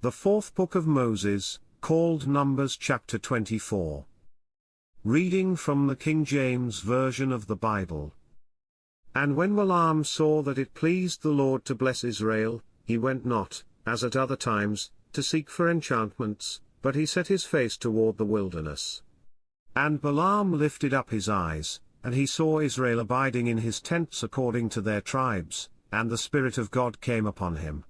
The fourth book of Moses, called Numbers chapter 24. Reading from the King James Version of the Bible. And when Balaam saw that it pleased the Lord to bless Israel, he went not, as at other times, to seek for enchantments, but he set his face toward the wilderness. And Balaam lifted up his eyes, and he saw Israel abiding in his tents according to their tribes, and the Spirit of God came upon him.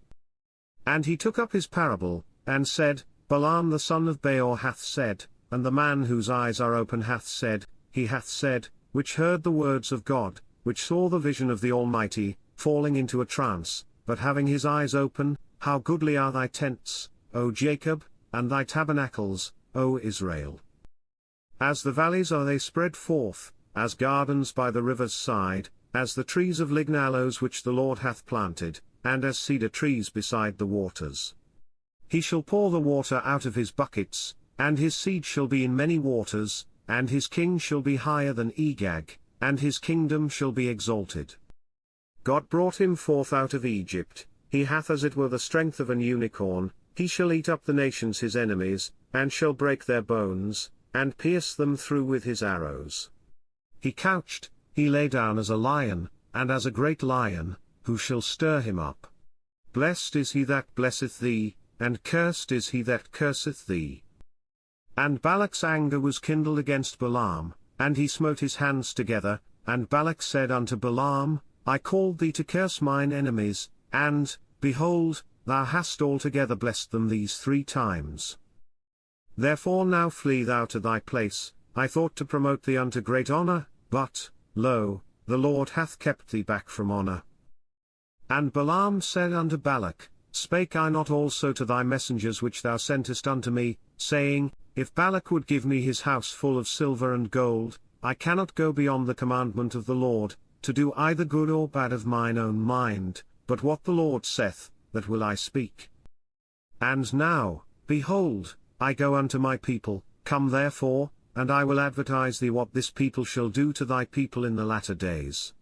And he took up his parable, and said, Balaam the son of Beor hath said, and the man whose eyes are open hath said, he hath said, which heard the words of God, which saw the vision of the Almighty, falling into a trance, but having his eyes open, how goodly are thy tents, O Jacob, and thy tabernacles, O Israel. As the valleys are they spread forth, as gardens by the river's side, as the trees of lign aloes which the Lord hath planted, and as cedar trees beside the waters. He shall pour the water out of his buckets, and his seed shall be in many waters, and his king shall be higher than Agag, and his kingdom shall be exalted. God brought him forth out of Egypt, he hath as it were the strength of an unicorn, he shall eat up the nations his enemies, and shall break their bones, and pierce them through with his arrows. He couched, he lay down as a lion, and as a great lion, who shall stir him up? Blessed is he that blesseth thee, and cursed is he that curseth thee. And Balak's anger was kindled against Balaam, and he smote his hands together, and Balak said unto Balaam, I called thee to curse mine enemies, and, behold, thou hast altogether blessed them these 3 times. Therefore now flee thou to thy place, I thought to promote thee unto great honor, but, lo, the Lord hath kept thee back from honor. And Balaam said unto Balak, Spake I not also to thy messengers which thou sentest unto me, saying, If Balak would give me his house full of silver and gold, I cannot go beyond the commandment of the Lord, to do either good or bad of mine own mind, but what the Lord saith, that will I speak. And now, behold, I go unto my people, come therefore, and I will advertise thee what this people shall do to thy people in the latter days.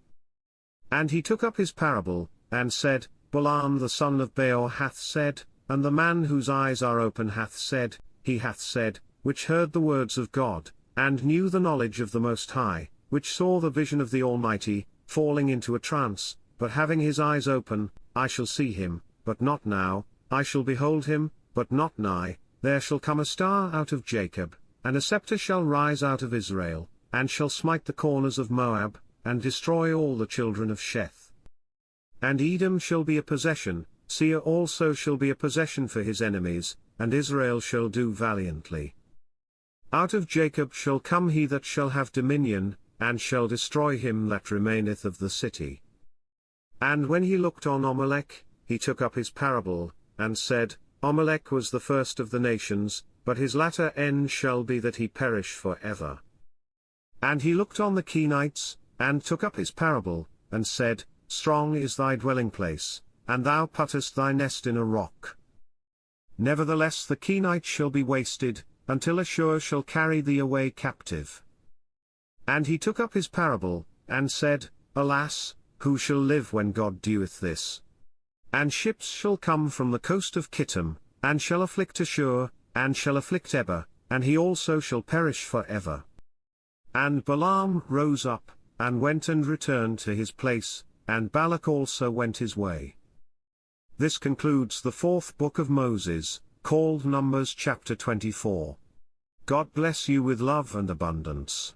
And he took up his parable, and said, Balaam the son of Beor hath said, and the man whose eyes are open hath said, he hath said, which heard the words of God, and knew the knowledge of the Most High, which saw the vision of the Almighty, falling into a trance, but having his eyes open, I shall see him, but not now, I shall behold him, but not nigh, there shall come a star out of Jacob, and a scepter shall rise out of Israel, and shall smite the corners of Moab, and destroy all the children of Sheth. And Edom shall be a possession, Seir also shall be a possession for his enemies, and Israel shall do valiantly. Out of Jacob shall come he that shall have dominion, and shall destroy him that remaineth of the city. And when he looked on Amalek, he took up his parable, and said, Amalek was the first of the nations, but his latter end shall be that he perish for ever. And he looked on the Kenites, and took up his parable, and said, Strong is thy dwelling place, and thou puttest thy nest in a rock. Nevertheless the Kenites shall be wasted, until Ashur shall carry thee away captive. And he took up his parable, and said, Alas, who shall live when God doeth this? And ships shall come from the coast of Kittim, and shall afflict Ashur, and shall afflict Eber, and he also shall perish for ever. And Balaam rose up, and went and returned to his place, and Balak also went his way. This concludes the fourth book of Moses, called Numbers chapter 24. God bless you with love and abundance.